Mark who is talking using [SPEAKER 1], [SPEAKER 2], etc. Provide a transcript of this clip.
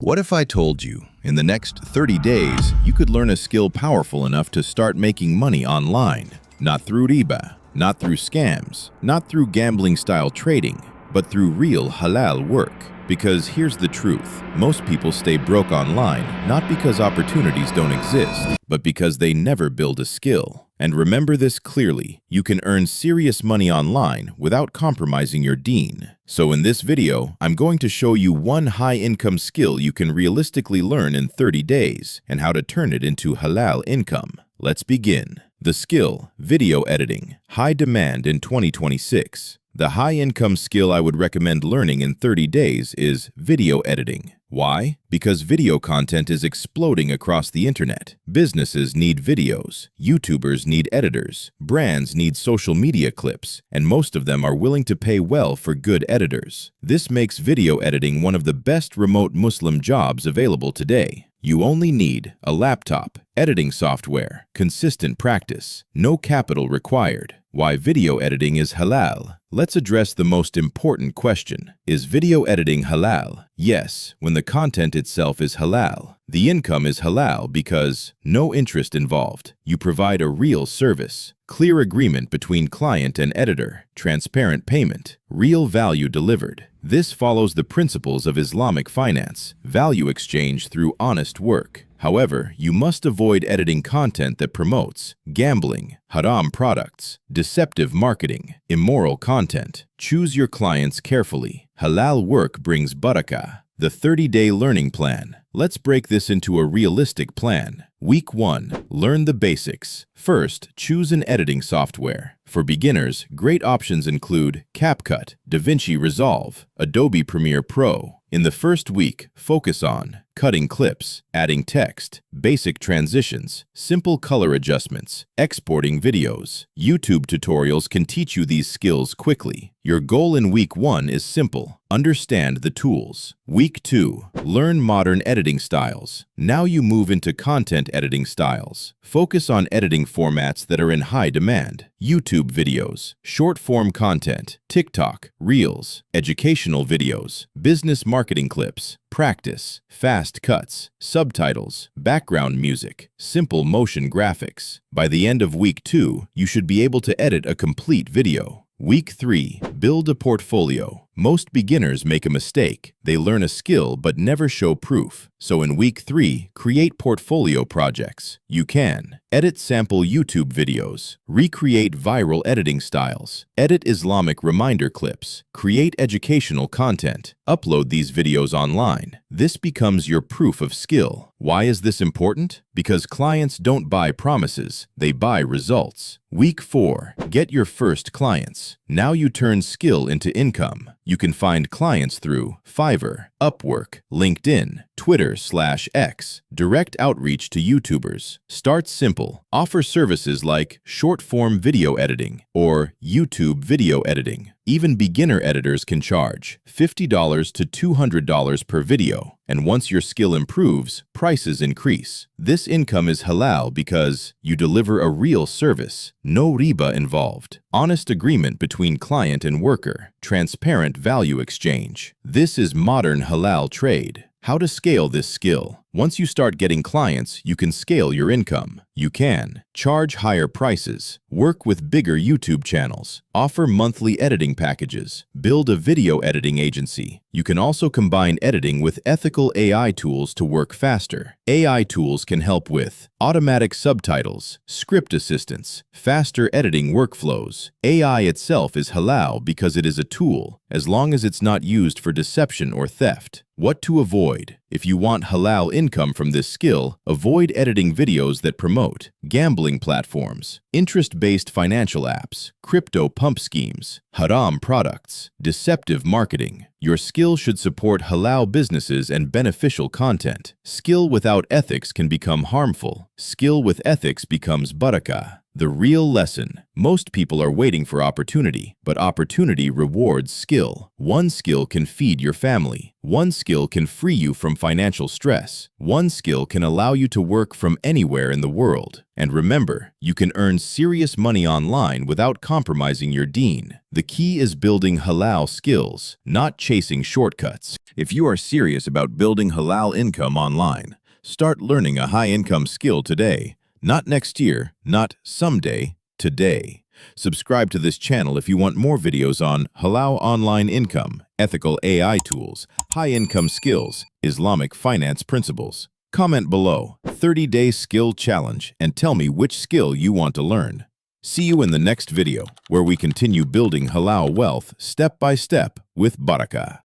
[SPEAKER 1] What if I told you, in the next 30 days, you could learn a skill powerful enough to start making money online? Not through riba, not through scams, not through gambling-style trading, but through real halal work. Because here's the truth, most people stay broke online not because opportunities don't exist, but because they never build a skill. And remember this clearly, you can earn serious money online without compromising your deen. So in this video, I'm going to show you one high-income skill you can realistically learn in 30 days and how to turn it into halal income. Let's begin. The skill, video editing, high demand in 2026. The high-income skill I would recommend learning in 30 days is video editing. Why? Because video content is exploding across the internet. Businesses need videos, YouTubers need editors, brands need social media clips, and most of them are willing to pay well for good editors. This makes video editing one of the best remote Muslim jobs available today. You only need a laptop, editing software, consistent practice, no capital required. Why video editing is halal? Let's address the most important question. Is video editing halal? Yes, when the content itself is halal. The income is halal because no interest involved. You provide a real service. Clear agreement between client and editor. Transparent payment. Real value delivered. This follows the principles of Islamic finance, value exchange through honest work. However, you must avoid editing content that promotes gambling, haram products, deceptive marketing, immoral content. Choose your clients carefully. Halal work brings barakah. The 30-day learning plan. Let's break this into a realistic plan. Week 1. Learn the basics. First, choose an editing software. For beginners, great options include CapCut, DaVinci Resolve, Adobe Premiere Pro. In the first week, focus on cutting clips, adding text, basic transitions, simple color adjustments, exporting videos. YouTube tutorials can teach you these skills quickly. Your goal in week 1 is simple. Understand the tools. Week 2. Learn modern editing styles. Now you move into content editing styles. Focus on editing formats that are in high demand. YouTube videos, short-form content, TikTok, Reels, educational videos, business marketing clips, practice, fast cuts, subtitles, background music, simple motion graphics. By the end of week 2, you should be able to edit a complete video. Week 3. Build a portfolio. Most beginners make a mistake. They learn a skill but never show proof. So in week 3, create portfolio projects. You can edit sample YouTube videos, recreate viral editing styles, edit Islamic reminder clips, create educational content, upload these videos online. This becomes your proof of skill. Why is this important? Because clients don't buy promises, they buy results. Week 4. Get your first clients. Now you turn skill into income. You can find clients through Fiverr, Upwork, LinkedIn, Twitter/X, direct outreach to YouTubers. Start simple. Offer services like short-form video editing or YouTube video editing. Even beginner editors can charge $50 to $200 per video. And once your skill improves, prices increase. This income is halal because you deliver a real service, no riba involved, honest agreement between client and worker, transparent value exchange. This is modern halal trade. How to scale this skill? Once you start getting clients, you can scale your income. You can charge higher prices, work with bigger YouTube channels, offer monthly editing packages, build a video editing agency. You can also combine editing with ethical AI tools to work faster. AI tools can help with automatic subtitles, script assistance, faster editing workflows. AI itself is halal because it is a tool, as long as it's not used for deception or theft. What to avoid? If you want halal income from this skill, avoid editing videos that promote gambling platforms, interest-based financial apps, crypto pump schemes, haram products, deceptive marketing. Your skill should support halal businesses and beneficial content. Skill without ethics can become harmful. Skill with ethics becomes barakah. The real lesson. Most people are waiting for opportunity, but opportunity rewards skill. One skill can feed your family. One skill can free you from financial stress. One skill can allow you to work from anywhere in the world. And remember, you can earn serious money online without compromising your deen. The key is building halal skills, not chasing shortcuts. If you are serious about building halal income online, start learning a high-income skill today. Not next year, not someday, today. Subscribe to this channel if you want more videos on halal online income, ethical AI tools, high-income skills, Islamic finance principles. Comment below, 30-day skill challenge, and tell me which skill you want to learn. See you in the next video, where we continue building halal wealth step by step with barakah.